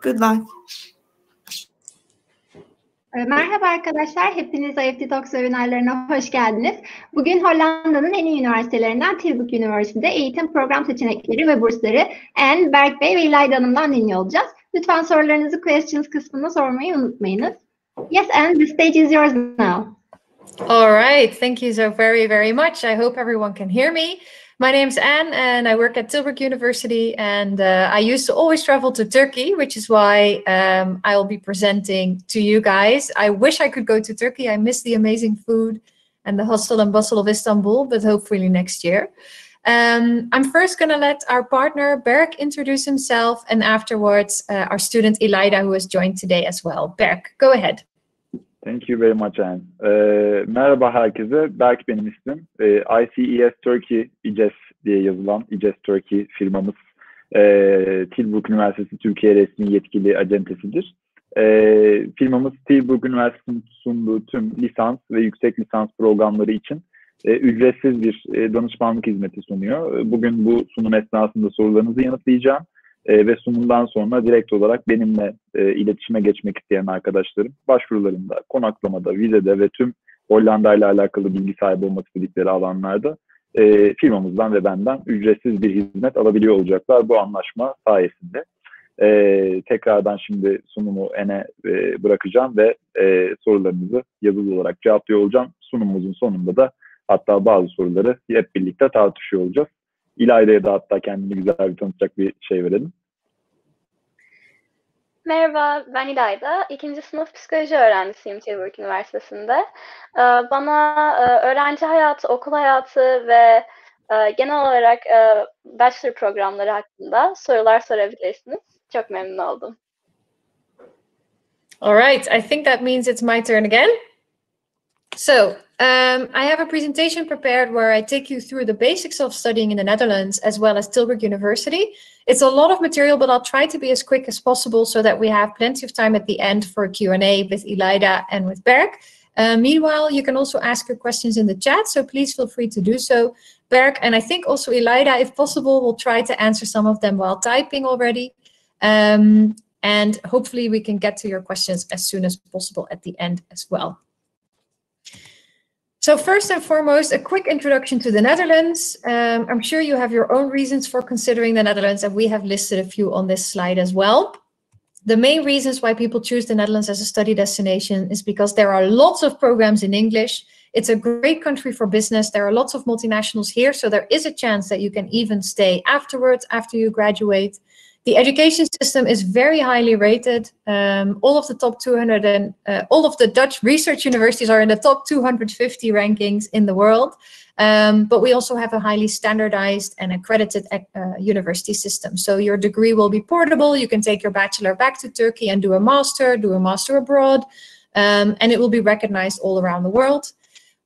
Good luck. Merhaba arkadaşlar, hepiniz IEFT Talks Seminerlerine hoş geldiniz. Bugün Hollanda'nın en iyi üniversitelerinden Tilburg University'de eğitim program seçenekleri ve bursları Berk Bey ve İlayda Hanım'dan dinliyor olacağız. Lütfen sorularınızı questions kısmına sormayı unutmayınız. Yes, Anne, the stage is yours now. All right, thank you so very much. I hope everyone can hear me. My name's Anne and I work at Tilburg University, and I used to always travel to Turkey, which is why I'll be presenting to you guys. I wish I could go to Turkey. I miss the amazing food and the hustle and bustle of Istanbul, but hopefully next year. I'm first going to let our partner Berk introduce himself, and afterwards our student İlayda, who has joined today as well. Berk, go ahead. Thank you very much, Anne. Merhaba herkese. Berk benim ismim. IEFT Turkey, İCES diye yazılan İCES Turkey firmamız Tilburg University Türkiye resmi yetkili acentesidir. Firmamız Tilburg Üniversitesi'nin sunduğu tüm lisans ve yüksek lisans programları için ücretsiz bir danışmanlık hizmeti sunuyor. Bugün bu sunum esnasında sorularınızı yanıtlayacağım. Ve sunumdan sonra direkt olarak benimle iletişime geçmek isteyen arkadaşlarım başvurularında, konaklamada, vizede ve tüm Hollanda ile alakalı bilgi sahibi olmak istedikleri alanlarda firmamızdan ve benden ücretsiz bir hizmet alabiliyor olacaklar bu anlaşma sayesinde. Tekrardan şimdi sunumu En'e bırakacağım ve sorularınızı yazılı olarak cevaplıyor olacağım. Sunumumuzun sonunda da hatta bazı soruları hep birlikte tartışıyor olacağız. İlayda'ya da hatta kendini güzel bir tanıtacak bir şey verelim. Merhaba, ben İlayda. 2. sınıf psikoloji öğrencisiyim Tilburg Üniversitesi'nde. Bana öğrenci hayatı, okul hayatı ve genel olarak bachelor programları hakkında sorular sorabilirsiniz. Çok memnun oldum. All right, I think that means it's my turn again. So, I have a presentation prepared where I take you through the basics of studying in the Netherlands as well as Tilburg University. It's a lot of material, but I'll try to be as quick as possible so that we have plenty of time at the end for a Q&A with İlayda and with Berk. Meanwhile, you can also ask your questions in the chat, so please feel free to do so. Berk, and I think also İlayda, if possible, will try to answer some of them while typing already. And hopefully we can get to your questions as soon as possible at the end as well. So first and foremost, a quick introduction to the Netherlands. I'm sure you have your own reasons for considering the Netherlands, and we have listed a few on this slide as well. The main reasons why people choose the Netherlands as a study destination is because there are lots of programs in English. It's a great country for business. There are lots of multinationals here, so there is a chance that you can even stay afterwards, after you graduate. The education system is very highly rated. All of the top 200 and all of the Dutch research universities are in the top 250 rankings in the world. But we also have a highly standardized and accredited university system. So your degree will be portable. You can take your bachelor back to Turkey and do a master abroad, and it will be recognized all around the world.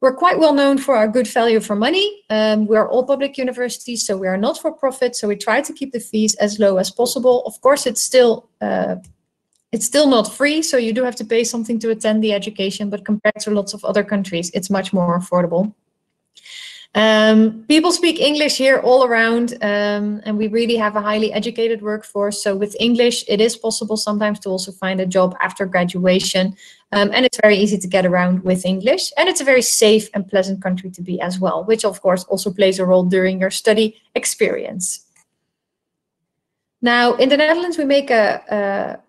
We're quite well known for our good value for money. We are all public universities, so we are not for profit. So we try to keep the fees as low as possible. Of course, it's still not free, so you do have to pay something to attend the education. But compared to lots of other countries, it's much more affordable. People speak English here all around, and we really have a highly educated workforce. So with English, it is possible sometimes to also find a job after graduation. And it's very easy to get around with English. And it's a very safe and pleasant country to be as well, which of course also plays a role during your study experience. Now, in the Netherlands, we make a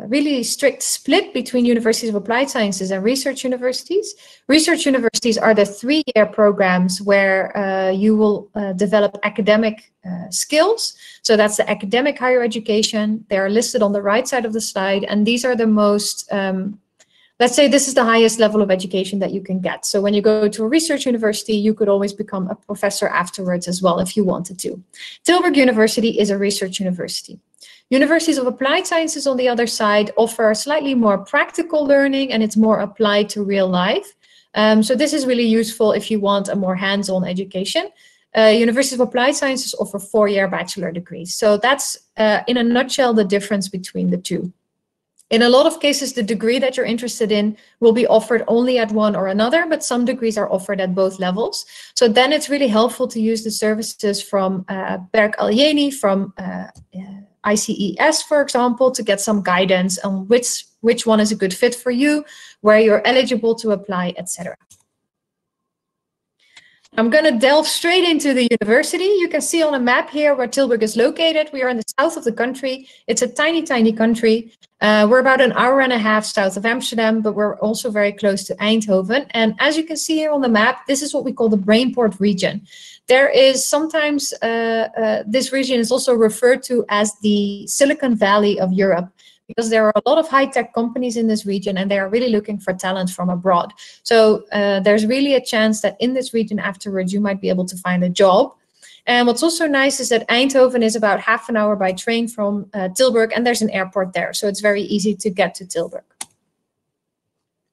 really strict split between universities of applied sciences and research universities. Research universities are the 3-year programs where you will develop academic skills. So that's the academic higher education. They are listed on the right side of the slide. And these are the most, let's say this is the highest level of education that you can get. So when you go to a research university, you could always become a professor afterwards as well if you wanted to. Tilburg University is a research university. Universities of applied sciences, on the other side, offer slightly more practical learning, and it's more applied to real life. So this is really useful if you want a more hands-on education. Universities of applied sciences offer 4-year bachelor degrees. So that's, in a nutshell, the difference between the two. In a lot of cases, the degree that you're interested in will be offered only at one or another, but some degrees are offered at both levels. So then it's really helpful to use the services from Berk Aljeni from ICES, for example, to get some guidance on which one is a good fit for you, where you're eligible to apply, etc. I'm going to delve straight into the university. You can see on a map here where Tilburg is located. We are in the south of the country. It's a tiny, tiny country. We're about an hour and a half south of Amsterdam, but we're also very close to Eindhoven. And as you can see here on the map, this is what we call the Brainport region. There is sometimes, this region is also referred to as the Silicon Valley of Europe, because there are a lot of high-tech companies in this region and they are really looking for talent from abroad. So there's really a chance that in this region afterwards you might be able to find a job. And what's also nice is that Eindhoven is about half an hour by train from Tilburg, and there's an airport there. So it's very easy to get to Tilburg.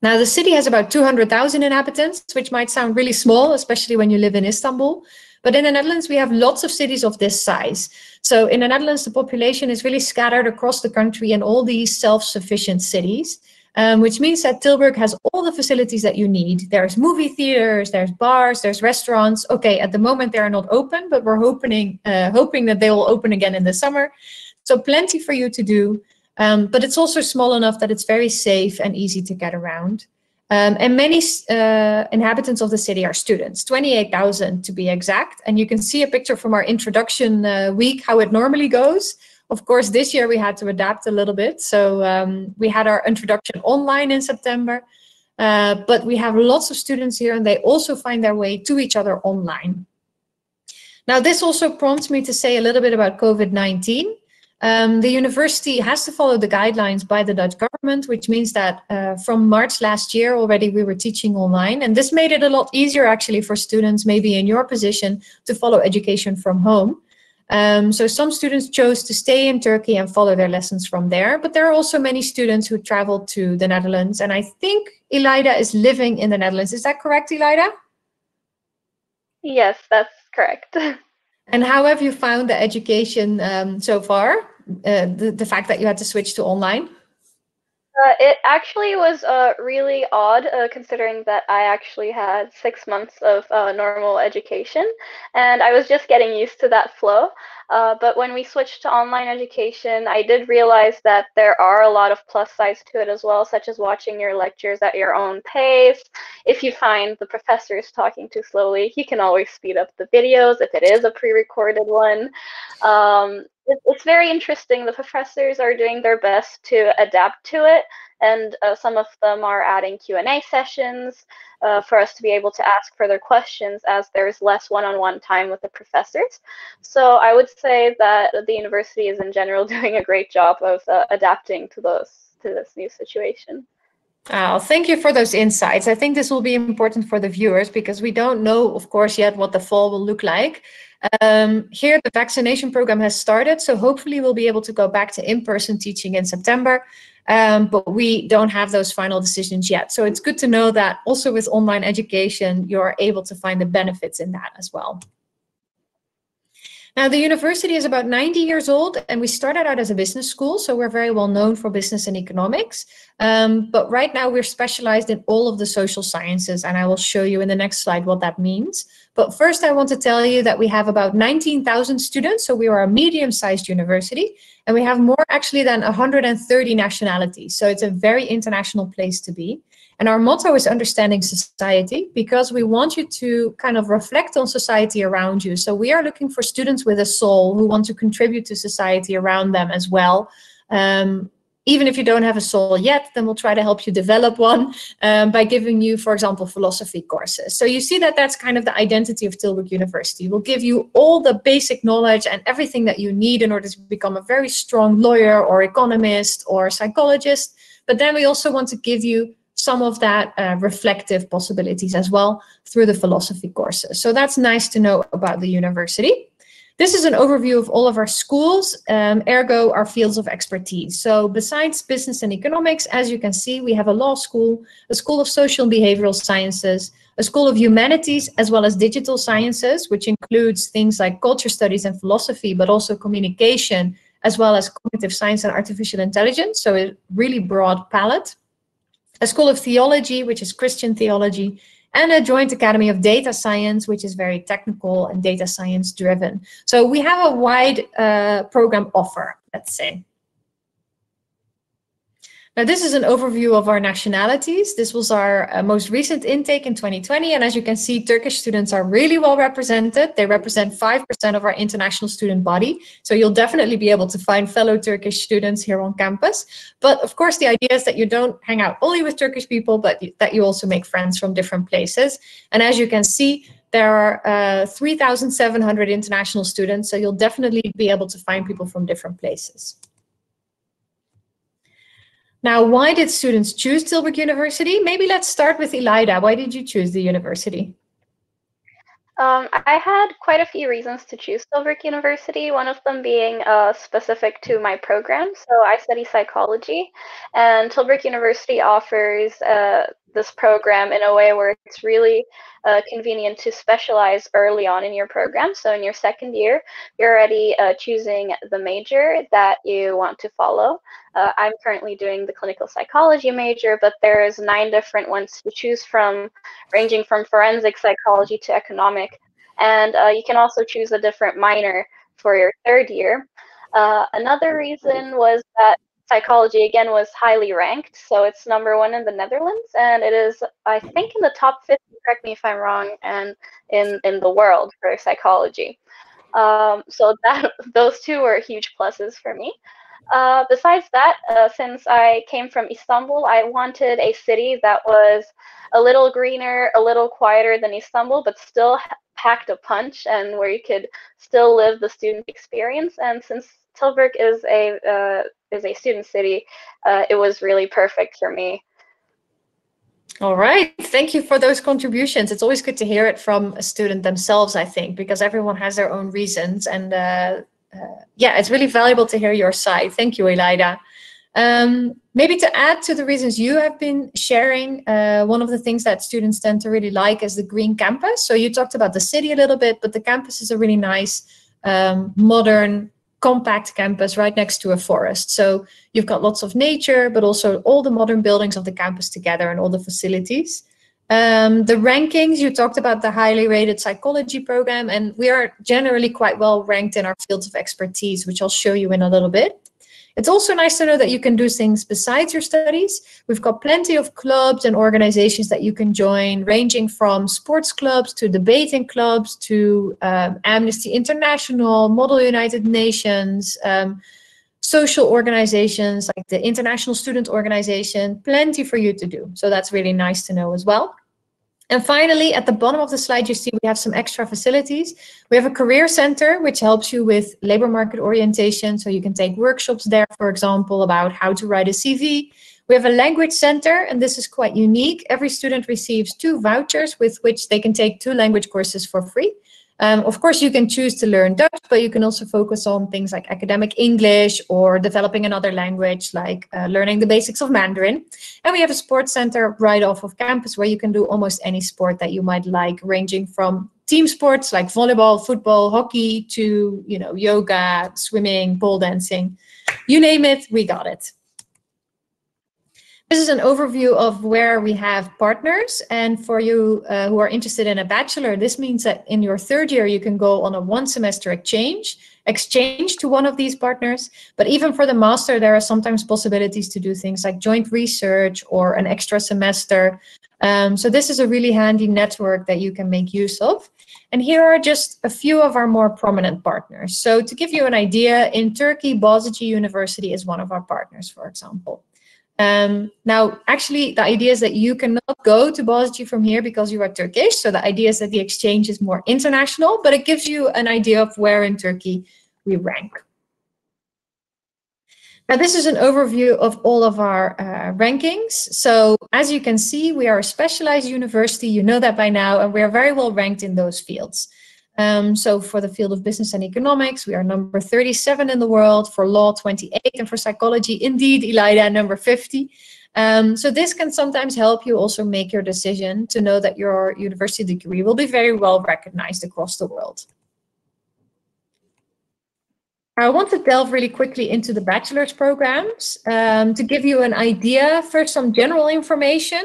Now the city has about 200,000 inhabitants, which might sound really small, especially when you live in Istanbul. But in the Netherlands, we have lots of cities of this size. So in the Netherlands, the population is really scattered across the country in all these self-sufficient cities, which means that Tilburg has all the facilities that you need. There's movie theaters, there's bars, there's restaurants. Okay, at the moment they are not open, but we're hoping that they will open again in the summer. So plenty for you to do. But it's also small enough that it's very safe and easy to get around. And many inhabitants of the city are students, 28,000 to be exact. And you can see a picture from our introduction week, how it normally goes. Of course, this year we had to adapt a little bit. So we had our introduction online in September. But we have lots of students here and they also find their way to each other online. Now, this also prompts me to say a little bit about COVID-19. The university has to follow the guidelines by the Dutch government, which means that from March last year already we were teaching online. And this made it a lot easier actually for students maybe in your position to follow education from home. So some students chose to stay in Turkey and follow their lessons from there. But there are also many students who traveled to the Netherlands. And I think İlayda is living in the Netherlands. Is that correct, İlayda? Yes, that's correct. And how have you found the education so far? The fact that you had to switch to online? It actually was really odd, considering that I actually had 6 months of normal education, and I was just getting used to that flow. But when we switched to online education, I did realize that there are a lot of plus sides to it as well, such as watching your lectures at your own pace. If you find the professor is talking too slowly, you can always speed up the videos if it is a pre-recorded one. It's very interesting. The professors are doing their best to adapt to it, and some of them are adding Q&A sessions for us to be able to ask further questions as there's less one-on-one time with the professors. So I would say that the university is in general doing a great job of adapting to this new situation. Oh, thank you for those insights. I think this will be important for the viewers because we don't know, of course, yet what the fall will look like. Here, the vaccination program has started, so hopefully we'll be able to go back to in-person teaching in September, but we don't have those final decisions yet. So it's good to know that also with online education, you're able to find the benefits in that as well. Now, the university is about 90 years old, and we started out as a business school, so we're very well known for business and economics. But right now, we're specialized in all of the social sciences, and I will show you in the next slide what that means. But first, I want to tell you that we have about 19,000 students, so we are a medium-sized university, and we have more actually than 130 nationalities. So it's a very international place to be. And our motto is understanding society, because we want you to kind of reflect on society around you. So we are looking for students with a soul who want to contribute to society around them as well. Even if you don't have a soul yet, then we'll try to help you develop one by giving you, for example, philosophy courses. So you see that that's kind of the identity of Tilburg University. We'll give you all the basic knowledge and everything that you need in order to become a very strong lawyer or economist or psychologist. But then we also want to give you some of that reflective possibilities as well through the philosophy courses. So that's nice to know about the university. This is an overview of all of our schools, ergo our fields of expertise. So besides business and economics, as you can see, we have a law school, a school of social and behavioral sciences, a school of humanities, as well as digital sciences, which includes things like culture studies and philosophy, but also communication, as well as cognitive science and artificial intelligence. So a really broad palette. A school of theology, which is Christian theology, and a joint academy of data science, which is very technical and data science driven. So we have a wide program offer. let's say. Now, this is an overview of our nationalities. This was our most recent intake in 2020. And as you can see, Turkish students are really well represented. They represent 5% of our international student body. So you'll definitely be able to find fellow Turkish students here on campus. But of course, the idea is that you don't hang out only with Turkish people, but that you also make friends from different places. And as you can see, there are 3,700 international students. So you'll definitely be able to find people from different places. Now, why did students choose Tilburg University? Maybe let's start with İlayda. Why did you choose the university? I had quite a few reasons to choose Tilburg University, one of them being specific to my program. So I study psychology, and Tilburg University offers this program in a way where it's really convenient to specialize early on in your program. So in your second year, you're already choosing the major that you want to follow. I'm currently doing the clinical psychology major, but there's 9 different ones to choose from, ranging from forensic psychology to economic. And you can also choose a different minor for your third year. Another reason was that psychology, again, was highly ranked. So it's #1 in the Netherlands, and it is, I think, in the top 50, correct me if I'm wrong, and in the world for psychology. So those two were huge pluses for me. Besides that, since I came from Istanbul, I wanted a city that was a little greener, a little quieter than Istanbul, but still packed a punch, and where you could still live the student experience. And since Tilburg is a student city, it was really perfect for me. All right, thank you for those contributions. It's always good to hear it from a student themselves, I think, because everyone has their own reasons. And yeah, it's really valuable to hear your side. Thank you, İlayda. Maybe to add to the reasons you have been sharing, one of the things that students tend to really like is the green campus. So you talked about the city a little bit, but the campus is a really nice, modern, compact campus right next to a forest. So you've got lots of nature, but also all the modern buildings of the campus together and all the facilities. The rankings, you talked about the highly rated psychology program, and we are generally quite well ranked in our fields of expertise, which I'll show you in a little bit. It's also nice to know that you can do things besides your studies. We've got plenty of clubs and organizations that you can join, ranging from sports clubs to debating clubs to Amnesty International, Model United Nations, social organizations like the International Student Organization, plenty for you to do. So that's really nice to know as well. And finally, at the bottom of the slide, you see we have some extra facilities. We have a career center, which helps you with labor market orientation. So you can take workshops there, for example, about how to write a CV. We have a language center, and this is quite unique. Every student receives 2 vouchers with which they can take 2 language courses for free. Of course, you can choose to learn Dutch, but you can also focus on things like academic English or developing another language, like learning the basics of Mandarin. And we have a sports center right off of campus where you can do almost any sport that you might like, ranging from team sports like volleyball, football, hockey, to, you know, yoga, swimming, pole dancing. You name it, we got it. This is an overview of where we have partners, and for you who are interested in a bachelor, this means that in your third year you can go on a 1-semester exchange to one of these partners. But even for the master, there are sometimes possibilities to do things like joint research or an extra semester. So this is a really handy network that you can make use of. And here are just a few of our more prominent partners. So to give you an idea, in Turkey, Boğaziçi University is one of our partners, for example. Now, actually, the idea is that you cannot go to Boğaziçi from here because you are Turkish. So the idea is that the exchange is more international, but it gives you an idea of where in Turkey we rank. Now, this is an overview of all of our rankings. So as you can see, we are a specialized university. You know that by now, and we are very well ranked in those fields. So for the field of business and economics, we are number 37 in the world, for law 28, and for psychology, indeed, İlayda, number 50. So this can sometimes help you also make your decision to know that your university degree will be very well recognized across the world. I want to delve really quickly into the bachelor's programs to give you an idea. First, some general information.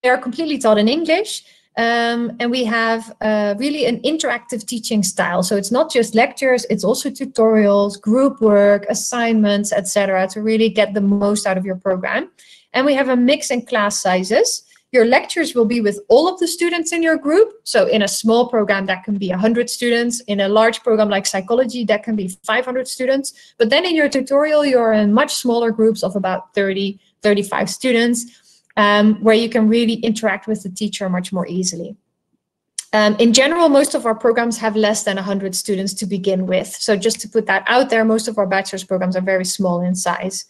They are completely taught in English. And we have really an interactive teaching style. So it's not just lectures, it's also tutorials, group work, assignments, etc., to really get the most out of your program. And we have a mix in class sizes. Your lectures will be with all of the students in your group. So in a small program, that can be 100 students. In a large program like psychology, that can be 500 students. But then in your tutorial, you're in much smaller groups of about 30, 35 students, where you can really interact with the teacher much more easily. In general, most of our programs have less than 100 students to begin with. So just to put that out there, most of our bachelor's programs are very small in size.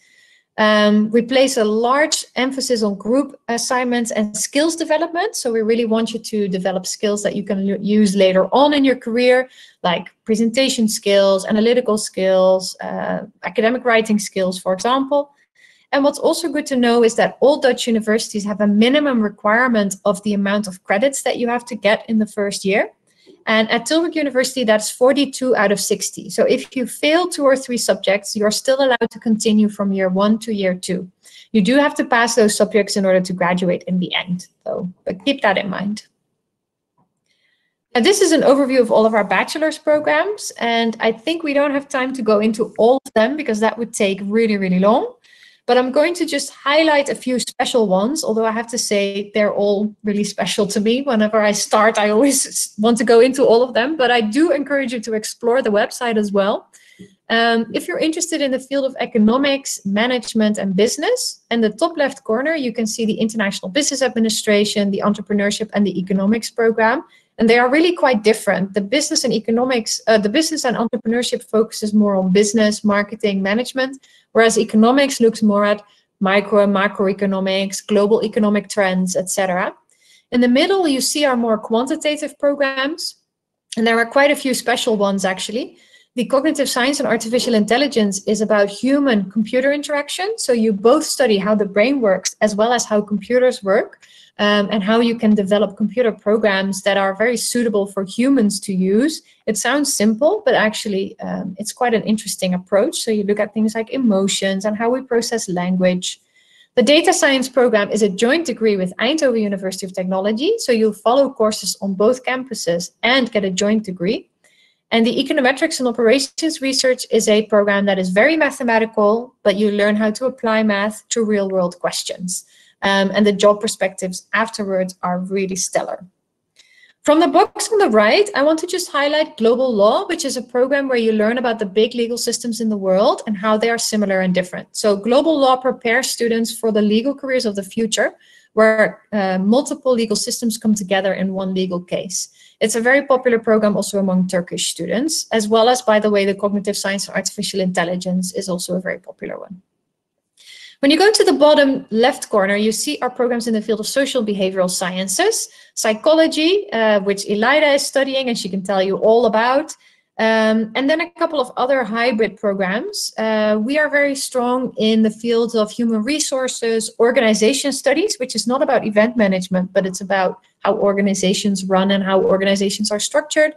We place a large emphasis on group assignments and skills development. So we really want you to develop skills that you can use later on in your career, like presentation skills, analytical skills, academic writing skills, for example. And what's also good to know is that all Dutch universities have a minimum requirement of the amount of credits that you have to get in the first year. And at Tilburg University, that's 42 out of 60. So if you fail 2 or 3 subjects, you're still allowed to continue from year 1 to year 2. You do have to pass those subjects in order to graduate in the end, though, but keep that in mind. And this is an overview of all of our bachelor's programs. And I think we don't have time to go into all of them because that would take really, really long. But I'm going to just highlight a few special ones, although I have to say they're all really special to me. Whenever I start, I always want to go into all of them, but I do encourage you to explore the website as well. If you're interested in the field of economics, management, and business, in the top left corner, you can see the International Business Administration, the Entrepreneurship, and the Economics program. And they are really quite different. The business and economics, the business and entrepreneurship focuses more on business, marketing, management, whereas economics looks more at micro and macroeconomics, global economic trends, etc. In the middle, you see our more quantitative programs, and there are quite a few special ones actually. The cognitive science and artificial intelligence is about human-computer interaction. So you both study how the brain works as well as how computers work. And how you can develop computer programs that are very suitable for humans to use. It sounds simple, but actually it's quite an interesting approach. So you look at things like emotions and how we process language. The data science program is a joint degree with Eindhoven University of Technology. So you'll follow courses on both campuses and get a joint degree. And the econometrics and operations research is a program that is very mathematical, but you learn how to apply math to real-world questions. And the job perspectives afterwards are really stellar. From the box on the right, I want to just highlight Global Law, which is a program where you learn about the big legal systems in the world and how they are similar and different. So Global Law prepares students for the legal careers of the future, where multiple legal systems come together in one legal case. It's a very popular program also among Turkish students, as well as, by the way, the cognitive science and artificial intelligence is also a very popular one. When you go to the bottom left corner, you see our programs in the field of social behavioral sciences, psychology, which Elida is studying and she can tell you all about, and then a couple of other hybrid programs. We are very strong in the fields of human resources, organization studies, which is not about event management, but it's about how organizations run and how organizations are structured,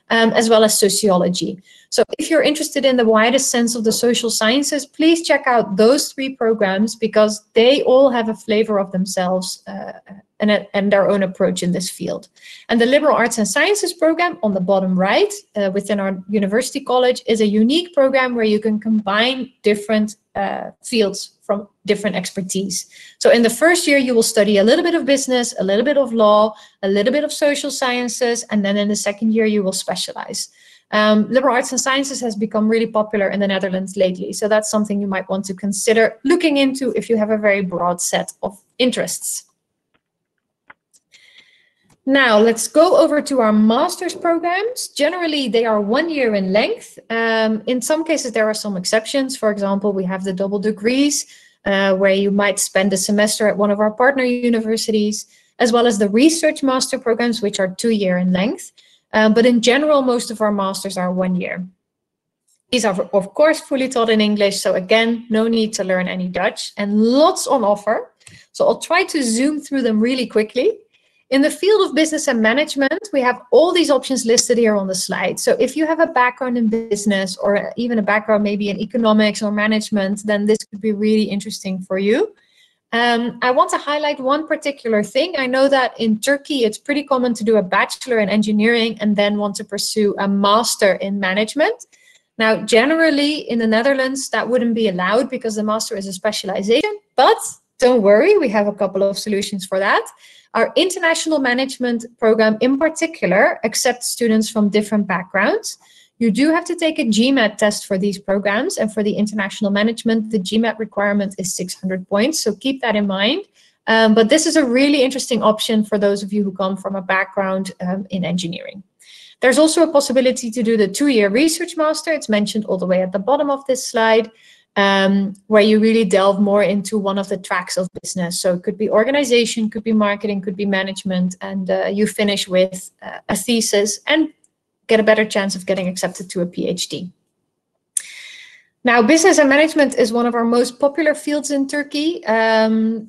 as well as sociology. So if you're interested in the widest sense of the social sciences, please check out those 3 programs because they all have a flavor of themselves and their own approach in this field. And the liberal arts and sciences program on the bottom right within our university college is a unique program where you can combine different fields from different expertise. So in the first year, you will study a little bit of business, a little bit of law, a little bit of social sciences, and then in the second year, you will specialize. Liberal arts and sciences has become really popular in the Netherlands lately. So that's something you might want to consider looking into if you have a very broad set of interests. Now, let's go over to our master's programs. Generally, they are 1 year in length. In some cases, there are some exceptions. For example, we have the double degrees, where you might spend a semester at one of our partner universities, as well as the research master programs, which are 2 years in length. But in general, most of our masters are 1 year. These are, of course, fully taught in English. So again, no need to learn any Dutch and lots on offer. So I'll try to zoom through them really quickly. In the field of business and management, we have all these options listed here on the slide. So if you have a background in business or even a background maybe in economics or management, then this could be really interesting for you. I want to highlight one particular thing. I know that in Turkey, it's pretty common to do a bachelor in engineering and then want to pursue a master in management. Now, generally in the Netherlands, that wouldn't be allowed because the master is a specialization, but don't worry, we have a couple of solutions for that. Our international management program in particular accepts students from different backgrounds. You do have to take a GMAT test for these programs, and for the international management, the GMAT requirement is 600 points, so keep that in mind. But this is a really interesting option for those of you who come from a background in engineering. There's also a possibility to do the 2-year research master. It's mentioned all the way at the bottom of this slide, where you really delve more into one of the tracks of business. So it could be organization, could be marketing, could be management, and you finish with a thesis and get a better chance of getting accepted to a PhD. Now, business and management is one of our most popular fields in Turkey.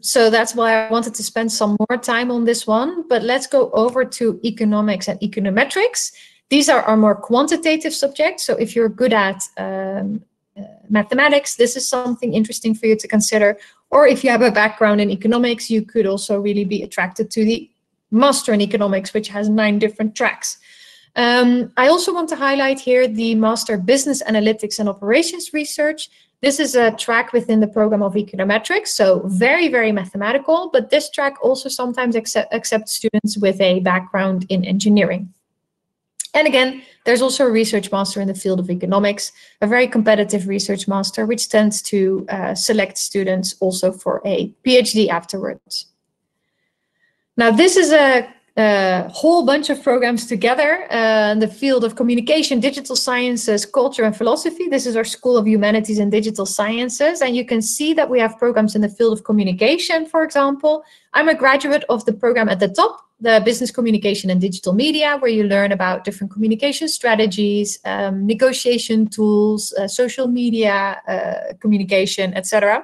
So that's why I wanted to spend some more time on this one. But let's go over to economics and econometrics. These are our more quantitative subjects. So if you're good at mathematics, this is something interesting for you to consider. Or if you have a background in economics, you could also really be attracted to the master in economics, which has 9 different tracks. I also want to highlight here the Master Business Analytics and Operations Research. This is a track within the program of econometrics, so very, very mathematical, but this track also sometimes accepts students with a background in engineering. And again, there's also a research master in the field of economics, a very competitive research master, which tends to select students also for a PhD afterwards. Now, this is a whole bunch of programs together in the field of communication, digital sciences, culture, and philosophy. This is our School of Humanities and Digital Sciences. And you can see that we have programs in the field of communication, for example. I'm a graduate of the program at the top, the Business Communication and Digital Media, where you learn about different communication strategies, negotiation tools, social media communication, etc.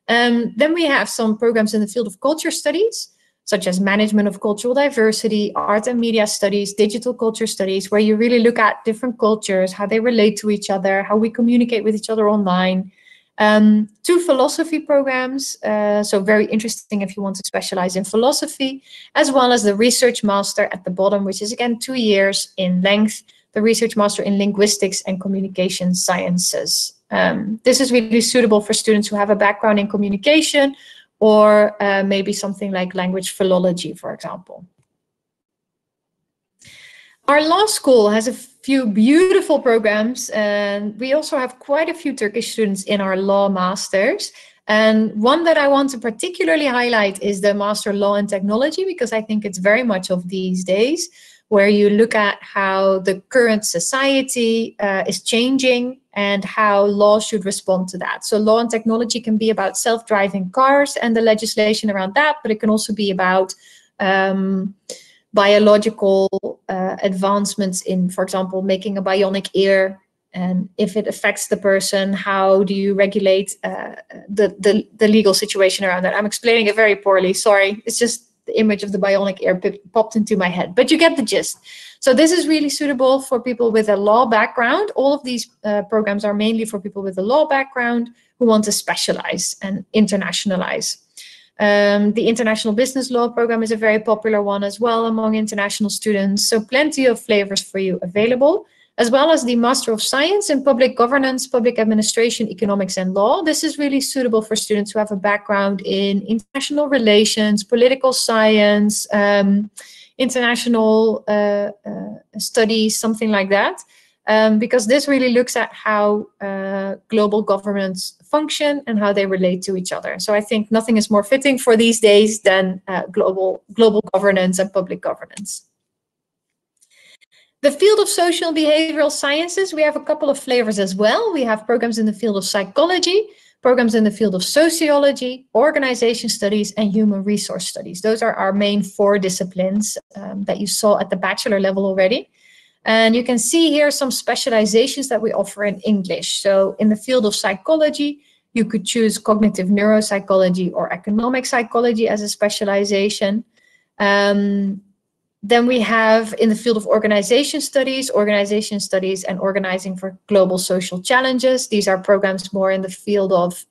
Then we have some programs in the field of culture studies, such as management of cultural diversity, art and media studies, digital culture studies, where you really look at different cultures, how they relate to each other, how we communicate with each other online. 2 philosophy programs, so very interesting if you want to specialize in philosophy, as well as the research master at the bottom, which is again 2 years in length, the research master in linguistics and communication sciences. This is really suitable for students who have a background in communication, or maybe something like language philology, for example. Our law school has a few beautiful programs, and we also have quite a few Turkish students in our law masters. And one that I want to particularly highlight is the Master Law and Technology, because I think it's very much of these days, where you look at how the current society is changing and how law should respond to that. So law and technology can be about self-driving cars and the legislation around that, but it can also be about biological advancements in, for example, making a bionic ear. And if it affects the person, how do you regulate the legal situation around that? I'm explaining it very poorly, sorry. It's just the image of the bionic ear popped into my head, but you get the gist. So this is really suitable for people with a law background. All of these programs are mainly for people with a law background who want to specialize and internationalize. The International Business Law program is a very popular one as well among international students. So plenty of flavors for you available, as well as the Master of Science in Public Governance, Public Administration, Economics and Law. This is really suitable for students who have a background in international relations, political science, international studies, something like that, because this really looks at how global governments function and how they relate to each other. So I think nothing is more fitting for these days than global governance and public governance. The field of social and behavioral sciences, we have a couple of flavors as well. We have programs in the field of psychology, programs in the field of sociology, organization studies, and human resource studies. Those are our main 4 disciplines that you saw at the bachelor level already. And you can see here some specializations that we offer in English. So in the field of psychology, you could choose cognitive neuropsychology or economic psychology as a specialization. Then we have in the field of organization studies and organizing for global social challenges. These are programs more in the field of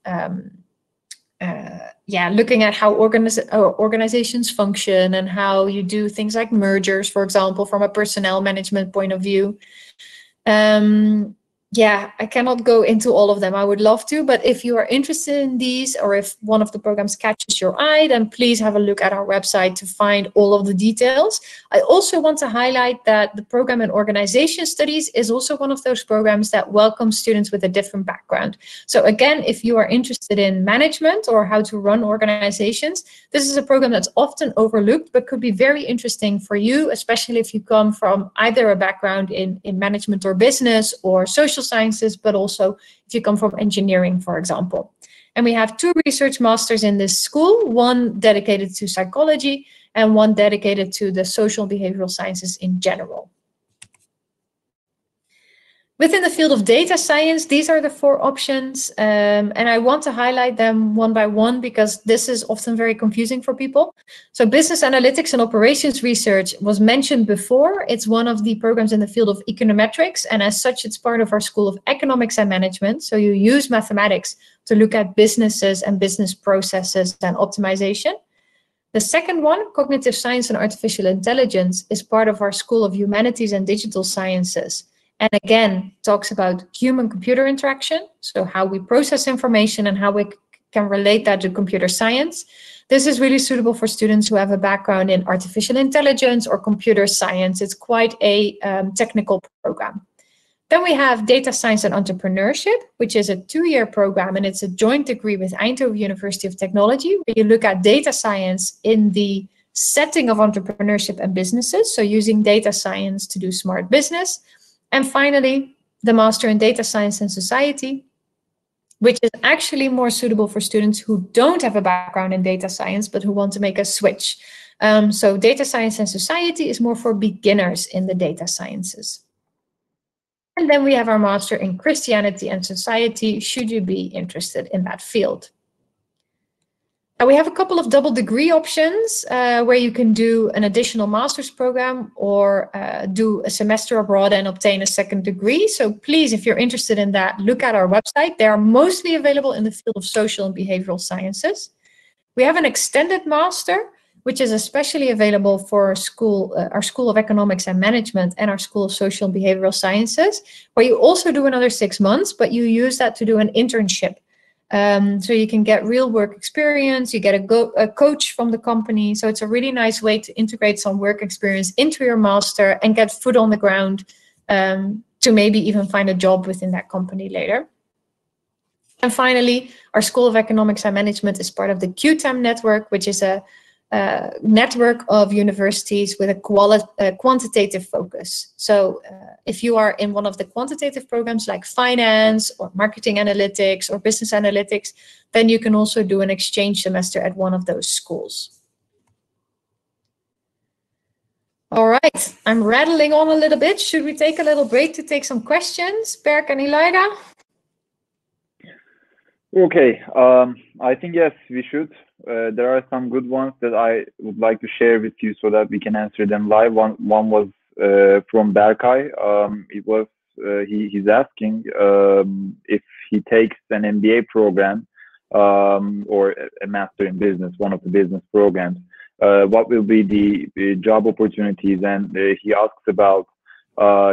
looking at how organizations function and how you do things like mergers, for example, from a personnel management point of view. I cannot go into all of them. I would love to, but if you are interested in these, or if one of the programs catches your eye, then please have a look at our website to find all of the details. I also want to highlight that the program in organization studies is also one of those programs that welcomes students with a different background. So again, if you are interested in management or how to run organizations, this is a program that's often overlooked, but could be very interesting for you, especially if you come from either a background in management or business or social sciences, but also if you come from engineering, for example. And we have 2 research masters in this school, one dedicated to psychology and one dedicated to the social and behavioral sciences in general. Within the field of data science, these are the 4 options, and I want to highlight them one by one because this is often very confusing for people. So business analytics and operations research was mentioned before. It's one of the programs in the field of econometrics, and as such, it's part of our School of Economics and Management. So you use mathematics to look at businesses and business processes and optimization. The second one, cognitive science and artificial intelligence, is part of our School of Humanities and Digital Sciences. And again, talks about human-computer interaction, so how we process information and how we can relate that to computer science. This is really suitable for students who have a background in artificial intelligence or computer science. It's quite a technical program. Then we have data science and entrepreneurship, which is a 2-year program, and it's a joint degree with Eindhoven University of Technology, where you look at data science in the setting of entrepreneurship and businesses, so using data science to do smart business. And finally, the Master in Data Science and Society, which is actually more suitable for students who don't have a background in data science, but who want to make a switch. So Data Science and Society is more for beginners in the data sciences. And then we have our Master in Christianity and Society, should you be interested in that field. We have a couple of double degree options where you can do an additional master's program or do a semester abroad and obtain a second degree. So please, if you're interested in that, look at our website. They are mostly available in the field of social and behavioral sciences. We have an extended master, which is especially available for our School of Economics and Management and our School of Social and Behavioral Sciences, where you also do another 6 months, but you use that to do an internship. So you can get real work experience, you get a coach from the company. So it's a really nice way to integrate some work experience into your master and get foot on the ground to maybe even find a job within that company later. And finally, our School of Economics and Management is part of the QTAM network, which is a network of universities with a quantitative focus. So if you are in one of the quantitative programs like finance or marketing analytics or business analytics, then you can also do an exchange semester at one of those schools. All right, I'm rattling on a little bit. Should we take a little break to take some questions, Berk and Elida? Okay, I think yes, we should. There are some good ones that I would like to share with you so that we can answer them live. One was from Berkay. He's asking if he takes an MBA program or a master in business, one of the business programs, what will be the job opportunities? And he asks about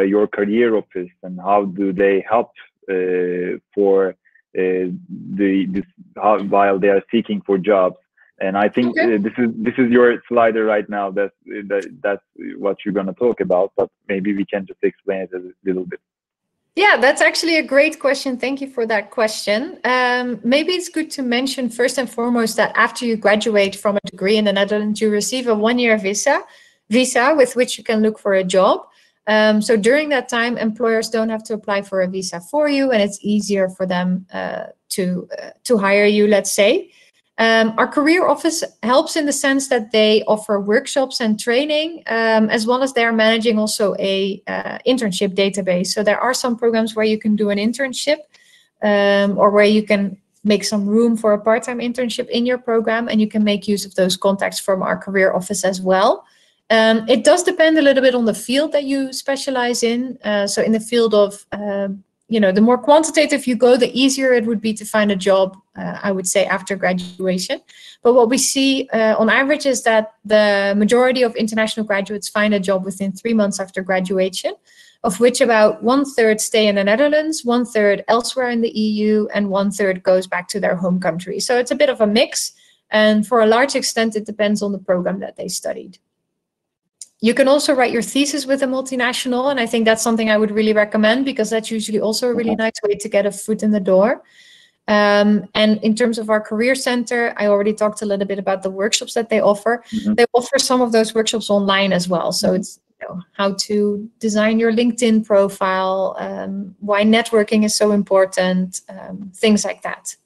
your career office and how do they help for while they are seeking for jobs. And I think this is your slider right now. That's what you're going to talk about, but maybe we can just explain it a little bit. Yeah, that's actually a great question. Thank you for that question. Maybe it's good to mention first and foremost that after you graduate from a degree in the Netherlands, you receive a 1-year visa with which you can look for a job. So during that time, employers don't have to apply for a visa for you, and it's easier for them to hire you, let's say. Our career office helps in the sense that they offer workshops and training, as well as they are managing also a internship database. So there are some programs where you can do an internship or where you can make some room for a part-time internship in your program, and you can make use of those contacts from our career office as well. It does depend a little bit on the field that you specialize in. So in the field of the more quantitative you go, the easier it would be to find a job, I would say, after graduation. But what we see on average is that the majority of international graduates find a job within 3 months after graduation, of which about 1/3 stay in the Netherlands, 1/3 elsewhere in the EU, and 1/3 goes back to their home country. So it's a bit of a mix. And for a large extent, it depends on the program that they studied. You can also write your thesis with a multinational, and I think that's something I would really recommend, because that's usually also a really nice way to get a foot in the door. And in terms of our career center, I already talked a little bit about the workshops that they offer. They offer some of those workshops online as well. So it's how to design your LinkedIn profile, why networking is so important, things like that.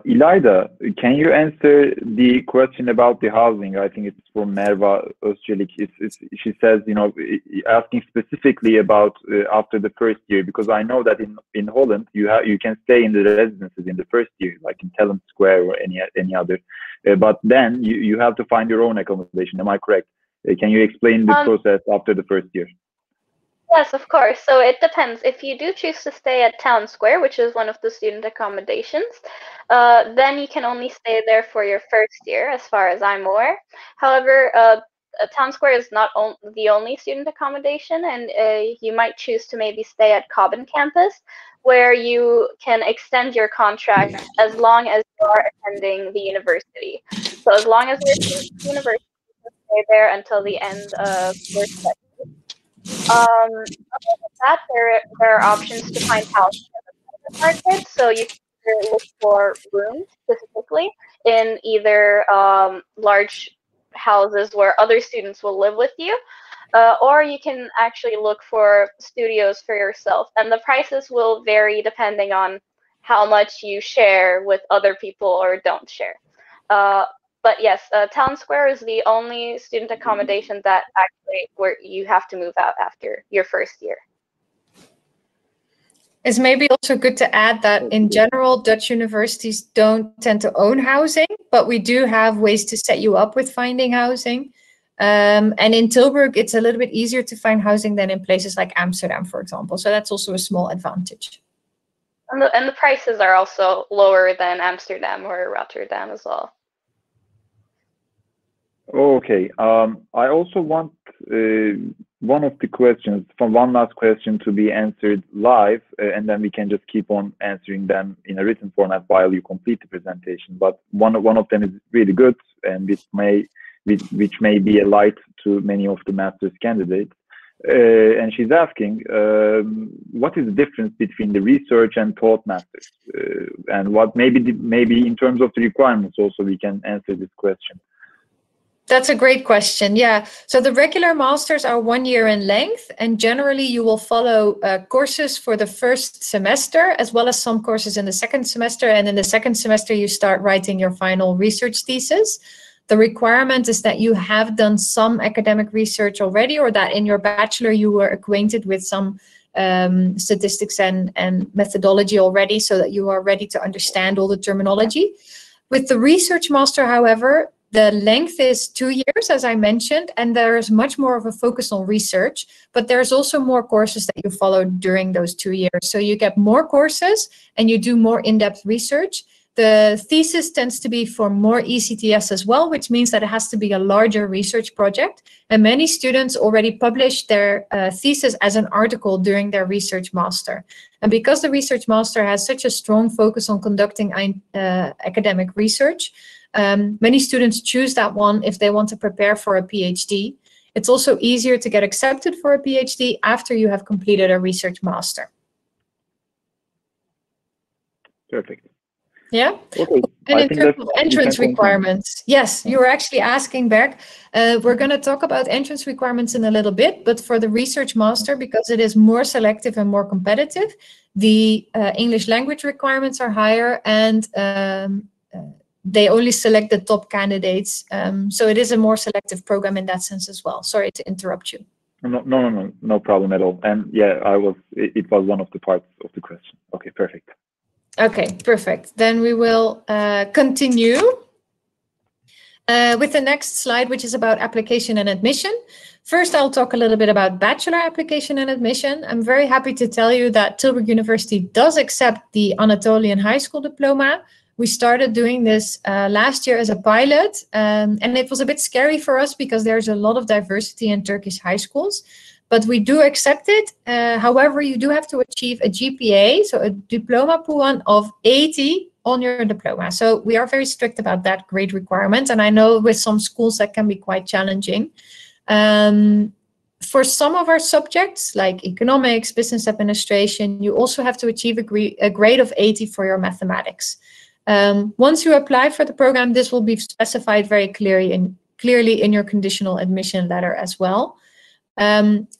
İlayda, can you answer the question about the housing? I think it's from Merva Özçelik. She says, asking specifically about after the first year, because I know that in Holland you can stay in the residences in the first year, like in Talent Square or any other, but then you have to find your own accommodation. Am I correct? Can you explain the process after the first year? Yes, of course. So it depends. If you do choose to stay at Town Square, which is one of the student accommodations, then you can only stay there for your first year, as far as I'm aware. However, Town Square is not the only student accommodation, and you might choose to maybe stay at Cobham campus, where you can extend your contract as long as you are attending the university. So as long as you're attending the university, you can stay there until the end of your study. Other than that, there are options to find housing in the private market. So you can look for rooms specifically in either large houses where other students will live with you, or you can actually look for studios for yourself. And the prices will vary depending on how much you share with other people or don't share. But yes, Town Square is the only student accommodation that actually where you have to move out after your first year. It's maybe also good to add that in general, Dutch universities don't tend to own housing, but we do have ways to set you up with finding housing. And in Tilburg, it's a little bit easier to find housing than in places like Amsterdam, for example. So that's also a small advantage. And the prices are also lower than Amsterdam or Rotterdam as well. Okay. I also want one of the questions, from one last question, to be answered live, and then we can just keep on answering them in a written format while you complete the presentation. But one of them is really good, and which may be a light to many of the master's candidates. And she's asking, what is the difference between the research and taught masters, and what maybe in terms of the requirements also we can answer this question. That's a great question. Yeah. So the regular masters are 1 year in length, and generally you will follow courses for the first semester, as well as some courses in the second semester. And in the second semester, you start writing your final research thesis. The requirement is that you have done some academic research already, or that in your bachelor you were acquainted with some statistics and methodology already, so that you are ready to understand all the terminology. With the research master, however, the length is 2 years, as I mentioned, and there is much more of a focus on research, but there's also more courses that you follow during those 2 years. So you get more courses and you do more in-depth research. The thesis tends to be for more ECTS as well, which means that it has to be a larger research project. And many students already publish their thesis as an article during their research master. And because the research master has such a strong focus on conducting academic research, many students choose that one if they want to prepare for a PhD. It's also easier to get accepted for a PhD after you have completed a research master. Perfect. Yeah. Okay. And in terms of entrance requirements, yes, you were actually asking, Berg. We're going to talk about entrance requirements in a little bit, but for the research master, because it is more selective and more competitive, the English language requirements are higher, and they only select the top candidates. So it is a more selective program in that sense as well. Sorry to interrupt you. No problem at all. And yeah, it was one of the parts of the question. Okay, perfect. Okay, perfect. Then we will continue. with the next slide, which is about application and admission. First, I'll talk a little bit about bachelor application and admission. I'm very happy to tell you that Tilburg University does accept the Anatolian high school diploma. We started doing this last year as a pilot, and it was a bit scary for us because there's a lot of diversity in Turkish high schools, but we do accept it. However, you do have to achieve a GPA, so a diploma puan of 80 on your diploma. So we are very strict about that grade requirement, and I know with some schools that can be quite challenging. For some of our subjects, like economics, business administration, you also have to achieve a grade of 80 for your mathematics. Once you apply for the program, this will be specified very clearly in your conditional admission letter as well.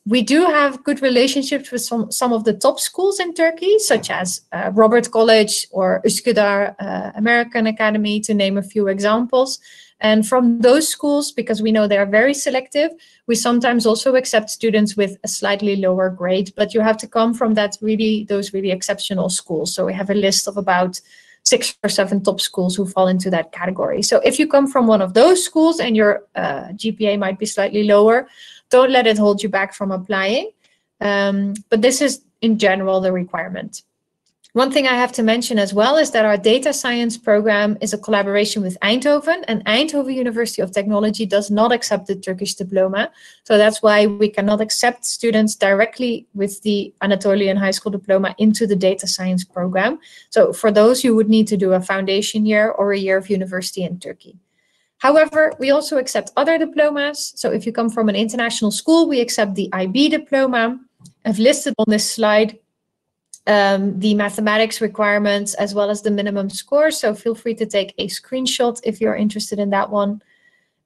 We do have good relationships with some of the top schools in Turkey, such as Robert College or Üsküdar American Academy, to name a few examples. And from those schools, because we know they are very selective, we sometimes also accept students with a slightly lower grade, but you have to come from those really exceptional schools. So we have a list of about 6 or 7 top schools who fall into that category. So if you come from one of those schools and your GPA might be slightly lower, don't let it hold you back from applying. But this is in general the requirement. One thing I have to mention as well is that our data science program is a collaboration with Eindhoven, and Eindhoven University of Technology does not accept the Turkish diploma. So that's why we cannot accept students directly with the Anatolian high school diploma into the data science program. So for those, you would need to do a foundation year or a year of university in Turkey. However, we also accept other diplomas. So if you come from an international school, we accept the IB diploma. I've listed on this slide the mathematics requirements as well as the minimum score. So feel free to take a screenshot if you're interested in that one.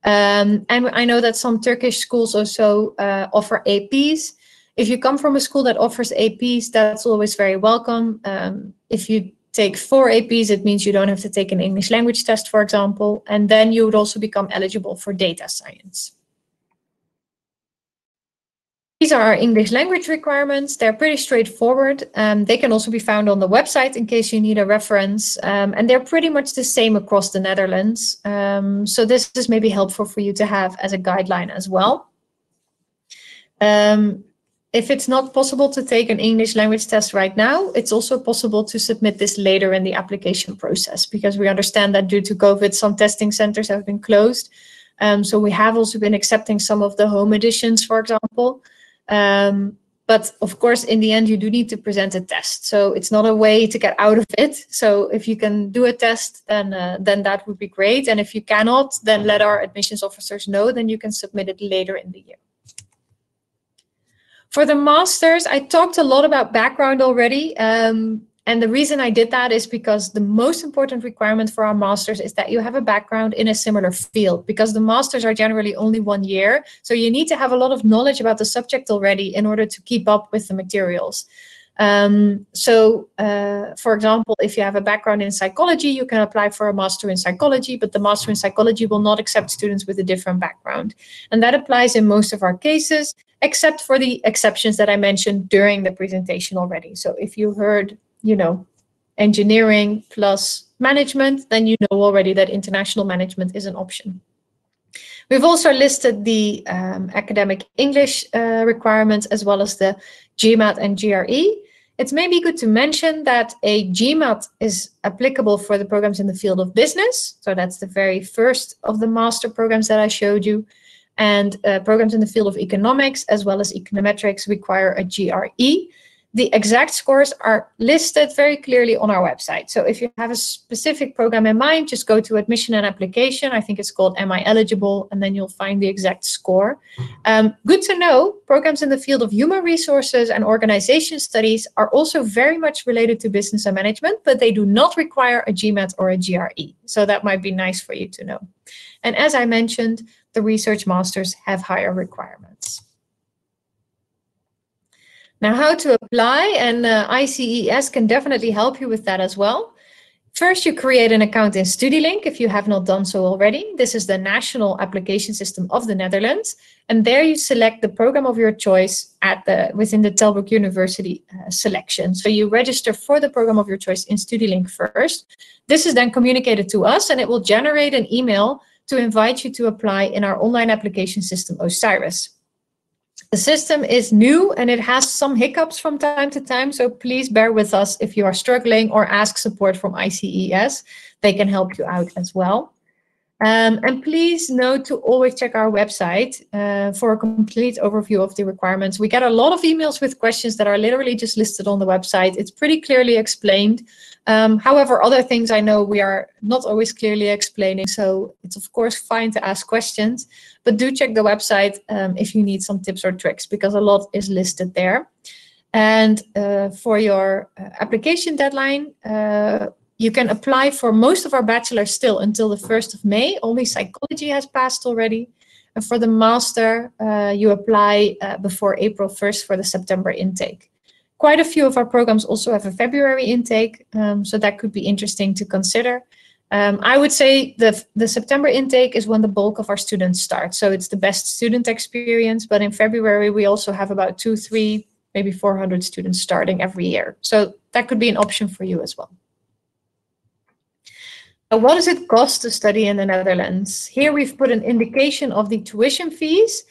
And I know that some Turkish schools also offer APs. If you come from a school that offers APs, that's always very welcome. If you take 4 APs, it means you don't have to take an English language test, for example, and then you would also become eligible for data science. These are our English language requirements. They're pretty straightforward. They can also be found on the website in case you need a reference. And they're pretty much the same across the Netherlands. So this is maybe helpful for you to have as a guideline as well. If it's not possible to take an English language test right now, it's also possible to submit this later in the application process, because we understand that due to COVID, some testing centers have been closed. So we have also been accepting some of the home editions, for example. But of course, in the end, you do need to present a test. So it's not a way to get out of it. So if you can do a test, then that would be great. And if you cannot, then let our admissions officers know, then you can submit it later in the year. For the masters, I talked a lot about background already. And the reason I did that is because the most important requirement for our masters is that you have a background in a similar field, because the masters are generally only 1 year. So you need to have a lot of knowledge about the subject already in order to keep up with the materials. For example, if you have a background in psychology, you can apply for a master in psychology, but the master in psychology will not accept students with a different background. And that applies in most of our cases, except for the exceptions that I mentioned during the presentation already. So if you heard, engineering plus management, then you know already that international management is an option. We've also listed the academic English requirements as well as the GMAT and GRE. It's maybe good to mention that a GMAT is applicable for the programs in the field of business. So that's the very first of the master programs that I showed you. And programs in the field of economics as well as econometrics require a GRE. The exact scores are listed very clearly on our website. So if you have a specific program in mind, just go to admission and application. I think it's called Am I Eligible? And then you'll find the exact score. Good to know, programs in the field of human resources and organization studies are also very much related to business and management, but they do not require a GMAT or a GRE. So that might be nice for you to know. And as I mentioned, the research masters have higher requirements. Now, how to apply, and ICES can definitely help you with that as well. First, you create an account in StudyLink if you have not done so already. This is the national application system of the Netherlands. And there you select the program of your choice within the Tilburg University selection. So you register for the program of your choice in StudyLink first. This is then communicated to us, and it will generate an email to invite you to apply in our online application system, Osiris. The system is new and it has some hiccups from time to time, so please bear with us if you are struggling or ask support from ICES. They can help you out as well. And please note to always check our website for a complete overview of the requirements. We get a lot of emails with questions that are literally just listed on the website. It's pretty clearly explained. However, other things I know we are not always clearly explaining, so it's of course fine to ask questions, but do check the website if you need some tips or tricks, because a lot is listed there. And for your application deadline, you can apply for most of our bachelors still until the 1st of May. Only psychology has passed already. And for the master, you apply before April 1st for the September intake. Quite a few of our programs also have a February intake, so that could be interesting to consider. I would say the September intake is when the bulk of our students start. So it's the best student experience. But in February, we also have about 200, 300, maybe 400 students starting every year. So that could be an option for you as well. What does it cost to study in the Netherlands? Here we've put an indication of the tuition fees.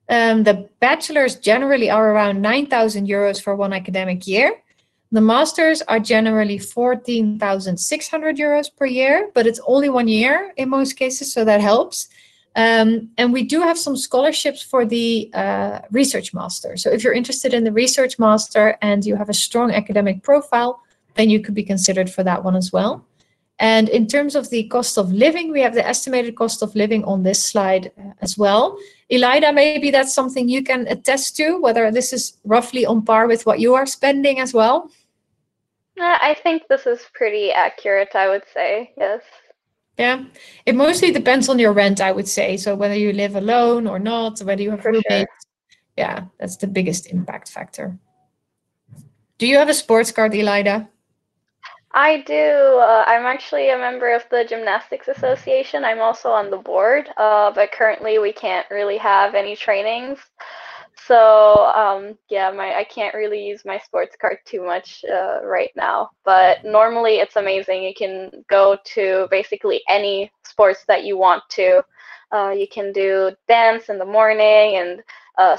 The bachelors generally are around 9,000 euros for one academic year. The masters are generally 14,600 euros per year, but it's only 1 year in most cases, so that helps. And we do have some scholarships for the research master. So if you're interested in the research master and you have a strong academic profile, then you could be considered for that one as well. And in terms of the cost of living, we have the estimated cost of living on this slide as well. Elida, maybe that's something you can attest to, whether this is roughly on par with what you are spending as well? I think this is pretty accurate, I would say, yes. Yeah, it mostly depends on your rent, I would say. So whether you live alone or not, whether you have roommates. Sure. Yeah, that's the biggest impact factor. Do you have a sports card, Elida? I do. I'm actually a member of the Gymnastics Association. I'm also on the board, but currently we can't really have any trainings. So yeah, I can't really use my sports card too much right now. But normally it's amazing. You can go to basically any sports that you want to. You can do dance in the morning and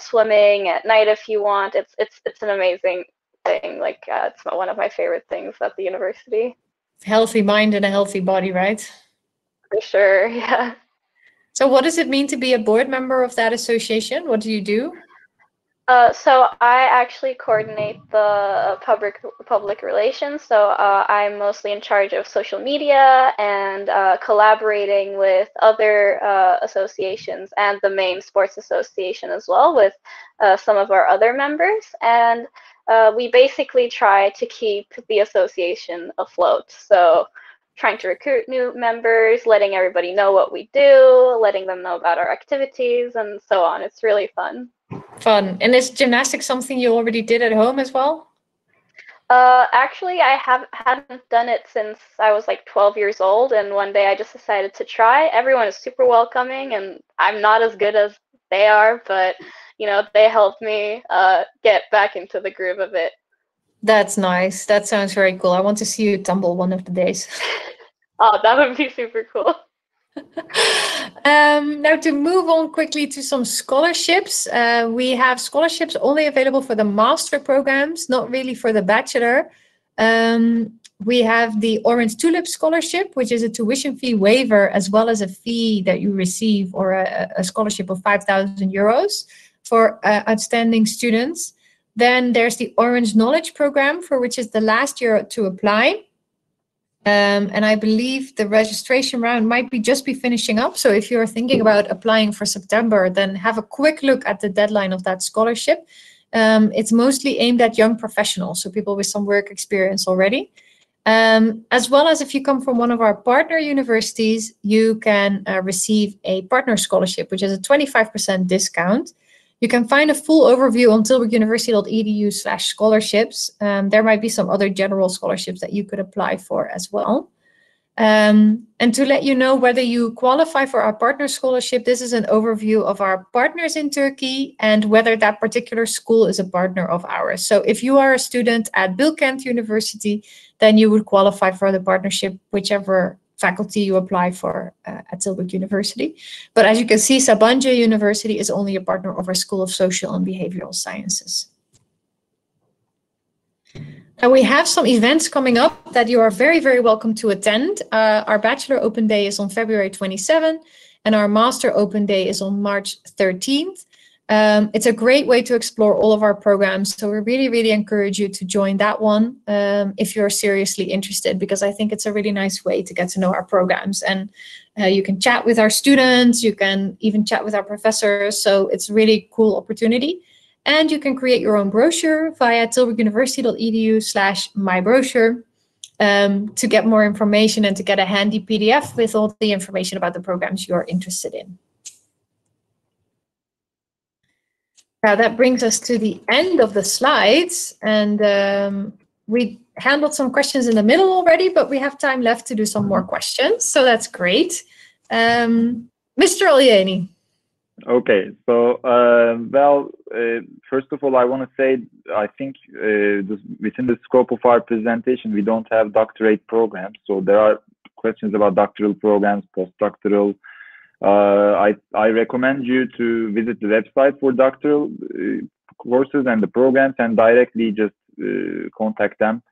swimming at night if you want. It's an amazing thing. Like it's one of my favorite things at the university. Healthy mind and a healthy body, right? For sure, yeah. So what does it mean to be a board member of that association? What do you do? So I actually coordinate the public relations. So I'm mostly in charge of social media and collaborating with other associations and the main sports association as well, with some of our other members. And we basically try to keep the association afloat. So trying to recruit new members, letting everybody know what we do, letting them know about our activities, and so on. It's really fun. Fun. And is gymnastics something you already did at home as well? Actually, I hadn't done it since I was like 12 years old, and one day I just decided to try. Everyone is super welcoming, and I'm not as good as they are, but you know, they helped me get back into the groove of it. That's nice. That sounds very cool. I want to see you tumble one of the days. Oh, that would be super cool. Now to move on quickly to some scholarships. We have scholarships only available for the master programs, not really for the bachelor. We have the Orange Tulip Scholarship, which is a tuition fee waiver as well as a fee that you receive, or a scholarship of 5,000 euros for outstanding students. Then there's the Orange Knowledge Program, for which is the last year to apply. And I believe the registration round might just be finishing up. So if you're thinking about applying for September, then have a quick look at the deadline of that scholarship. It's mostly aimed at young professionals, so people with some work experience already. As well as if you come from one of our partner universities, you can receive a partner scholarship, which is a 25% discount. You can find a full overview on tilburguniversity.edu/scholarships. There might be some other general scholarships that you could apply for as well. And to let you know whether you qualify for our partner scholarship, this is an overview of our partners in Turkey and whether that particular school is a partner of ours. So if you are a student at Bilkent University, then you would qualify for the partnership, whichever faculty you apply for at Tilburg University. But as you can see, Sabancı University is only a partner of our School of Social and Behavioral Sciences. And we have some events coming up that you are very, very welcome to attend. Our Bachelor Open Day is on February 27, and our Master Open Day is on March 13th. It's a great way to explore all of our programs, so we really, really encourage you to join that one if you're seriously interested, because I think it's a really nice way to get to know our programs. And you can chat with our students, you can even chat with our professors, so it's a really cool opportunity. And you can create your own brochure via tilburguniversity.edu/mybrochure to get more information and to get a handy PDF with all the information about the programs you're interested in. Now that brings us to the end of the slides, and we handled some questions in the middle already, but we have time left to do some more questions, so that's great. Mr. Alyeni. Okay, so first of all, I want to say I think within the scope of our presentation, we don't have doctorate programs, so there are questions about doctoral programs, postdoctoral. I recommend you to visit the website for doctoral courses and the programs, and directly just contact them,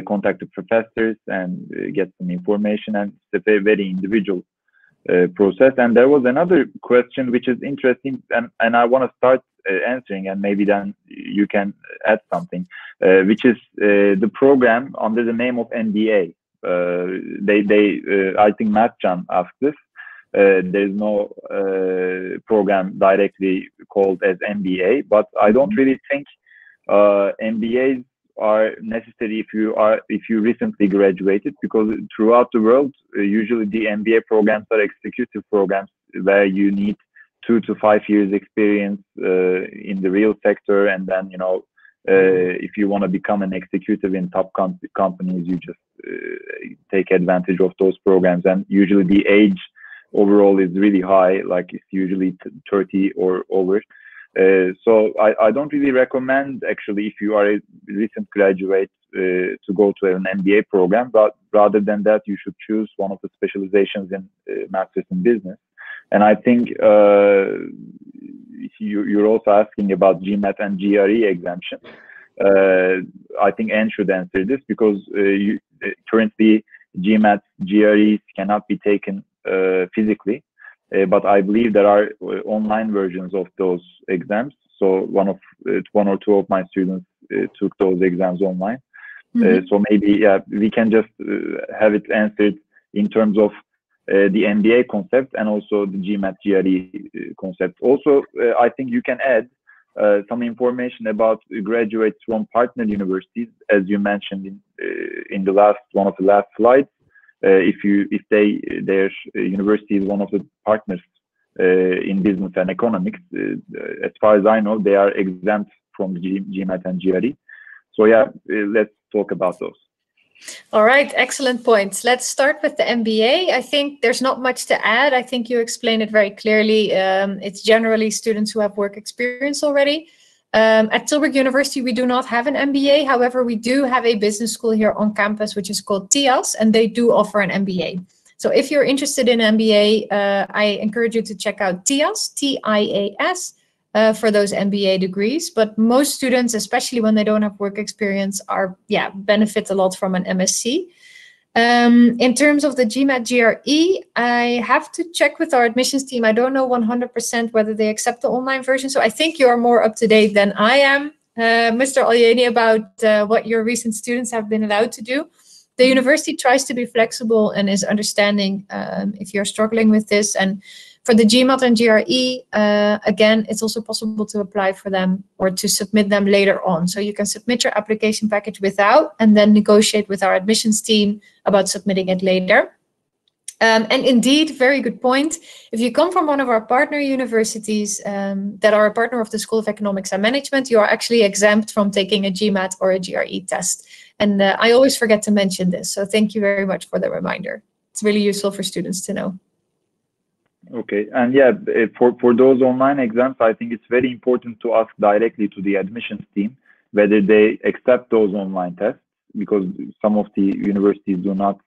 contact the professors, and get some information. And it's a very individual process. And there was another question which is interesting, and I want to start answering, and maybe then you can add something, which is the program under the name of MBA. I think Mertcan asked this. There's no program directly called as MBA, but I don't really think MBAs are necessary if you recently graduated, because throughout the world usually the MBA programs are executive programs where you need 2 to 5 years experience in the real sector, and then if you want to become an executive in top companies, you just take advantage of those programs. And usually the age overall is really high, like it's usually 30 or over. So I don't really recommend, actually, if you are a recent graduate, to go to an MBA program, but rather than that, you should choose one of the specializations in Masters in Business. And I think you're also asking about GMAT and GRE exemption. I think Anne should answer this, because currently GMAT, GREs cannot be taken physically. But I believe there are online versions of those exams. So one or two of my students took those exams online. So maybe we can just have it answered in terms of the MBA concept and also the GMAT GRE concept. Also, I think you can add some information about graduates from partner universities, as you mentioned in the one of the last slides. If their university is one of the partners in business and economics, as far as I know, they are exempt from GMAT and GRE. So let's talk about those. All right, excellent points. Let's start with the MBA. I think there's not much to add. I think you explained it very clearly. It's generally students who have work experience already. At Tilburg University, we do not have an MBA. However, we do have a business school here on campus, which is called TIAS, and they do offer an MBA. So if you're interested in MBA, I encourage you to check out TIAS, T-I-A-S, for those MBA degrees. But most students, especially when they don't have work experience, benefit a lot from an MSc. In terms of the GMAT GRE, I have to check with our admissions team. I don't know 100% whether they accept the online version. So I think you are more up to date than I am, Mr. Alyeni, about what your recent students have been allowed to do. The university tries to be flexible and is understanding if you're struggling with this. And for the GMAT and GRE, again, it's also possible to apply for them or to submit them later on. So you can submit your application package without, and then negotiate with our admissions team about submitting it later. And indeed, very good point. If you come from one of our partner universities that are a partner of the School of Economics and Management, you are actually exempt from taking a GMAT or a GRE test. And I always forget to mention this. So thank you very much for the reminder. It's really useful for students to know. Okay, and for those online exams, I think it's very important to ask directly to the admissions team whether they accept those online tests. because some of the universities do not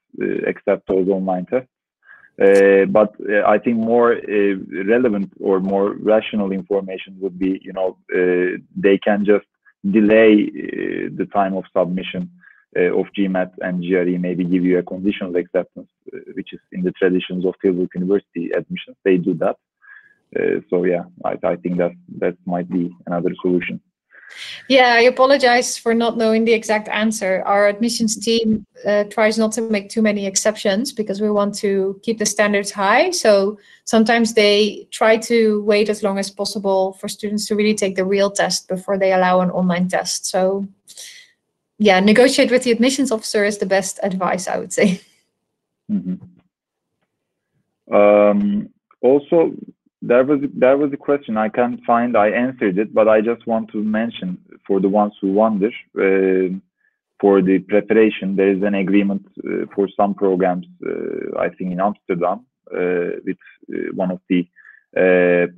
accept those online tests. But I think more relevant or more rational information would be, they can just delay the time of submission of GMAT and GRE, maybe give you a conditional acceptance, which is in the traditions of Tilburg University admissions. They do that. So yeah, I think that might be another solution. Yeah, I apologize for not knowing the exact answer. Our admissions team tries not to make too many exceptions because we want to keep the standards high. So sometimes they try to wait as long as possible for students to really take the real test before they allow an online test. So yeah, negotiate with the admissions officer is the best advice, I would say. Mm-hmm. Also, there was a question I can't find. I answered it, but I just want to mention for the ones who wonder, for the preparation, there is an agreement for some programs, I think in Amsterdam, with one of the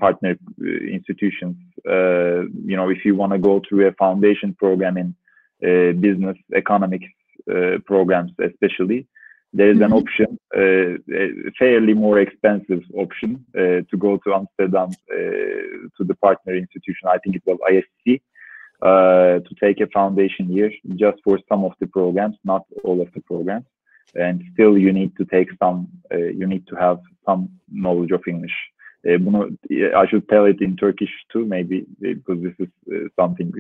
partner institutions. If you want to go through a foundation program in business economics programs, especially, there is an option, a fairly more expensive option, to go to Amsterdam to the partner institution. I think it was ISC, to take a foundation year just for some of the programs, not all of the programs. And still, you need to take you need to have some knowledge of English. I should tell it in Turkish too, maybe, because this is something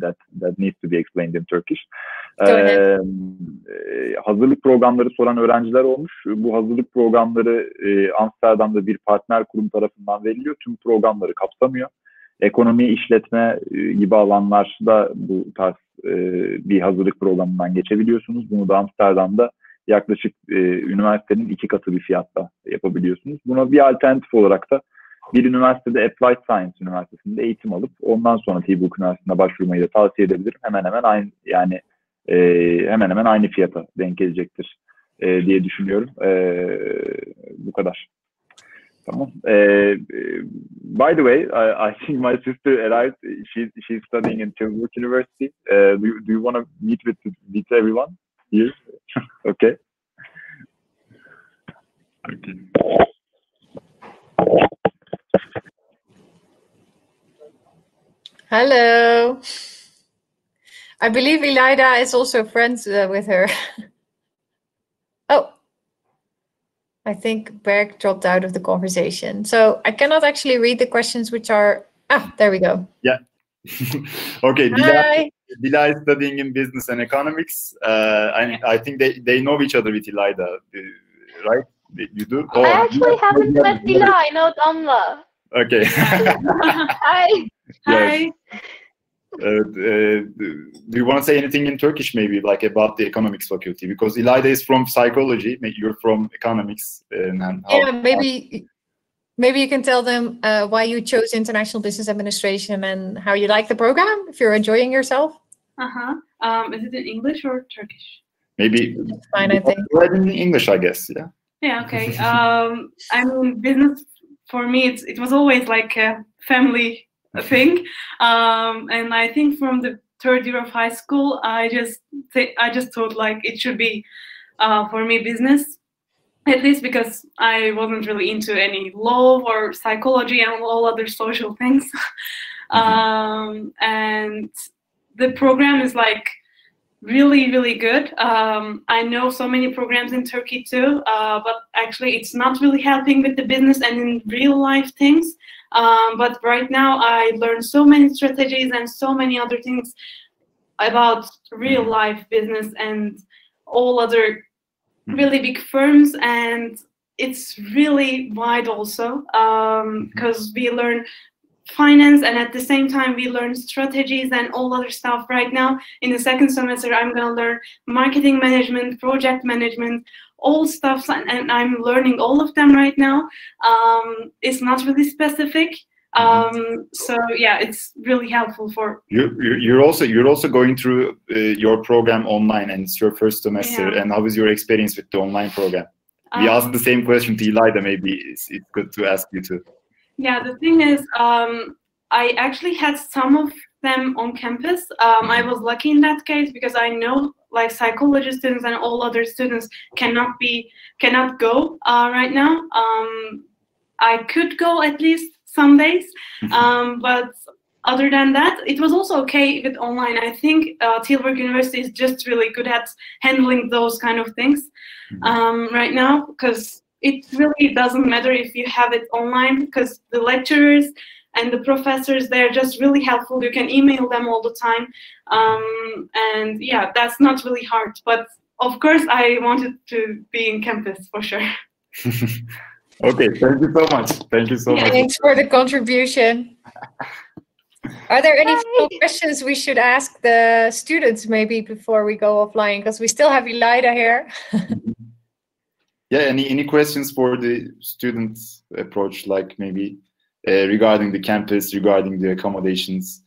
that needs to be explained in Turkish. Hazırlık programları soran öğrenciler olmuş. Bu hazırlık programları Amsterdam'da bir partner kurum tarafından veriliyor. Tüm programları kapsamıyor. Ekonomi, işletme gibi alanlarda bu tarz bir hazırlık programından geçebiliyorsunuz. Bunu da Amsterdam'da yaklaşık üniversitenin 2 katı bir fiyatta yapabiliyorsunuz. Buna bir alternatif olarak da bir üniversitede Applied Science Üniversitesi'nde eğitim alıp ondan sonra Tilburg Üniversitesi'ne başvurmayı da tavsiye edebilirim. Hemen hemen aynı fiyata denk gelecektir diye düşünüyorum. Bu kadar. Tamam. By the way, I think my sister arrived. She's studying in Tilburg University. Do you want to meet with everyone here? Okay. Okay. Hello. I believe İlayda is also friends with her. Oh, I think Berg dropped out of the conversation. So I cannot actually read the questions which are... there we go. Yeah. Okay. Hi. Dila is studying in business and economics. I think they know each other with İlayda, right? You do? I actually haven't met Dila. I know Damla. Okay. Hi. Hi. Do you want to say anything in Turkish, maybe, like about the economics faculty? Because İlayda is from psychology, you're from economics. Maybe you can tell them why you chose international business administration and how you like the program, if you're enjoying yourself. Is it in English or Turkish? Maybe. It's fine, I think. In English, I guess. Yeah. Yeah. Okay. I mean, business for me, it was always like a family thing, and I think from the 3rd year of high school, I just thought like it should be for me business, at least because I wasn't really into any law or psychology and all other social things. And the program is like really, really good. I know so many programs in Turkey too, but actually it's not really helping with the business and in real life things. But right now I learned so many strategies and so many other things about real life business and all other really big firms, and it's really wide also, because we learn finance and at the same time we learn strategies and all other stuff. Right now in the 2nd semester I'm going to learn marketing management, project management, all stuff, and I'm learning all of them right now. It's not really specific, so yeah, it's really helpful for you're also going through your program online, and it's your 1st semester. Yeah. And how is your experience with the online program? We asked the same question to İlayda. Maybe it's good to ask you too. Yeah, the thing is, I actually had some of them on campus. I was lucky in that case because I know like psychology students and all other students cannot go right now. I could go at least some days, but other than that, it was also okay with online. I think Tilburg University is just really good at handling those kind of things right now, because it really doesn't matter if you have it online, because the lecturers and the professors, they're just really helpful. You can email them all the time. And yeah, that's not really hard. But of course, I wanted to be in campus for sure. Okay, thank you so much. Thank you so much. Thanks for the contribution. Are there any questions we should ask the students maybe before we go offline? Because we still have Elida here. Yeah, any questions for the students' approach, like maybe regarding the campus, regarding the accommodations?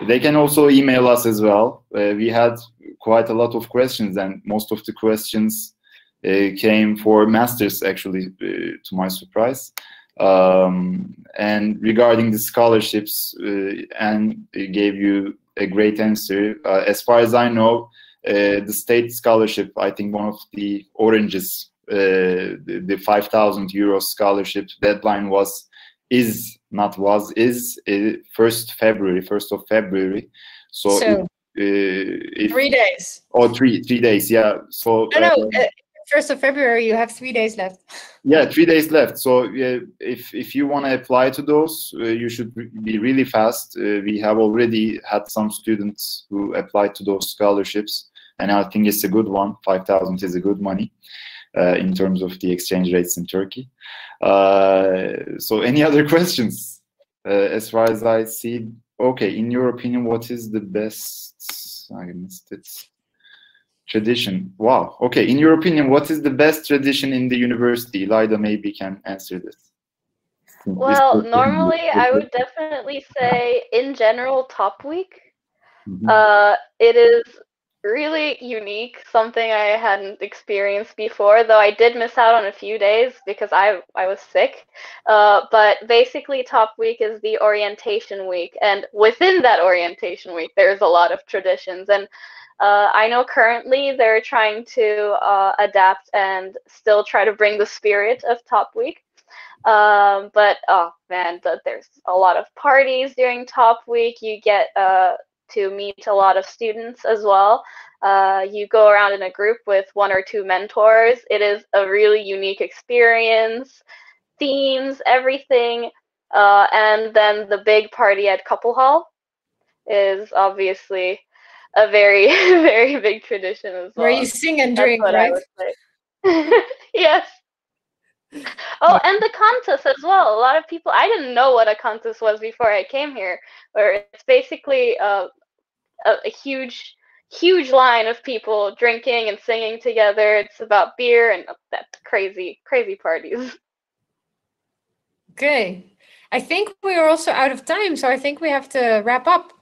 They can also email us as well. We had quite a lot of questions, and most of the questions came for masters, actually, to my surprise. And regarding the scholarships, Anne gave you a great answer. As far as I know, the state scholarship, I think one of the oranges, the 5,000 euros scholarship deadline is 1st of February. So if 3 days. Oh, three days, yeah. So no, 1st of February, you have 3 days left. Yeah, 3 days left. So if you want to apply to those, you should be really fast. We have already had some students who applied to those scholarships, and I think it's a good one. 5,000 is a good money in terms of the exchange rates in Turkey. So any other questions? As far as I see, okay, in your opinion, what is the best, I missed it, tradition? Wow, okay, in your opinion, what is the best tradition in the university? Elida maybe can answer this. Well, normally I would definitely say, in general, top week. It is really unique, something I hadn't experienced before, though I did miss out on a few days because I was sick. But basically, top week is the orientation week, and within that orientation week, there's a lot of traditions. And I know currently they're trying to adapt and still try to bring the spirit of top week. But oh man, there's a lot of parties during top week. You get to meet a lot of students as well. You go around in a group with 1 or 2 mentors. It is a really unique experience, themes, everything. And then the big party at Couple Hall is obviously a very, very big tradition as well. Where you sing and drink, right? Yes. Oh, and the contest as well. A lot of people, I didn't know what a contest was before I came here, where it's basically a huge line of people drinking and singing together. It's about beer and that crazy parties. Okay. I think we are also out of time, so I think we have to wrap up.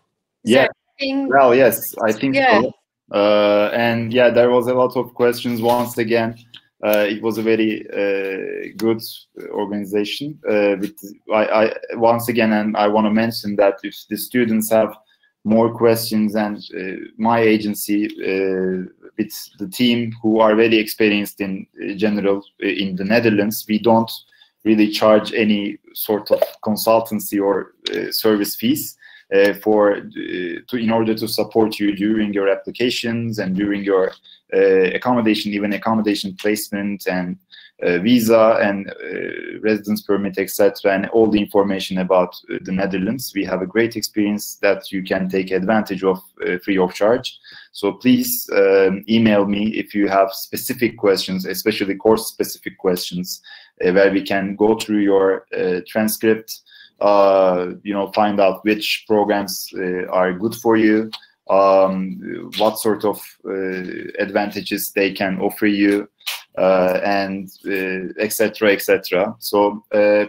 Well, yes, I think so. And yeah, there was a lot of questions once again. It was a very good organization. I once again, and I want to mention that if the students have more questions, and my agency with the team who are very experienced in general in the Netherlands, we don't really charge any sort of consultancy or service fees in order to support you during your applications and during your accommodation, even accommodation placement and visa and residence permit, etc., and all the information about the Netherlands. We have a great experience that you can take advantage of free of charge. So please email me if you have specific questions, especially course-specific questions, where we can go through your transcript, find out which programs are good for you, what sort of advantages they can offer you, and etc., etc. So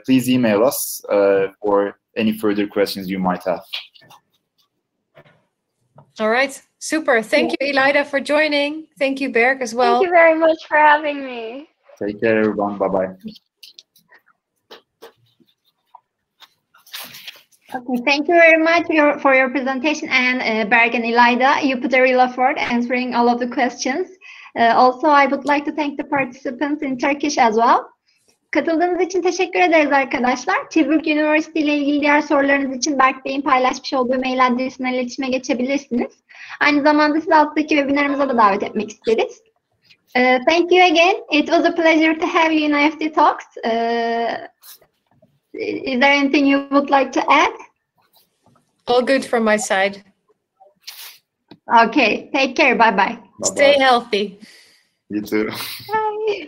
please email us for any further questions you might have. All right, super. Thank you, Elida, for joining. Thank you, Berk, as well. Thank you very much for having me. Take care, everyone. Bye-bye. Okay, thank you very much for your presentation, and Berk and İlayda, you put a real effort answering all of the questions. Also, I would like to thank the participants in Turkish as well. Katıldığınız için teşekkür ederiz arkadaşlar. Tilburg University ile ilgili diğer sorularınız için Berk Bey'in paylaşmış olduğu mail adresinden iletişime geçebilirsiniz. Aynı zamanda sizi alttaki webinarımıza da davet etmek isteriz. Thank you again. It was a pleasure to have you in IEFT Talks. Is there anything you would like to add? All good from my side. Okay, take care. Bye-bye. Stay healthy. You too. Bye.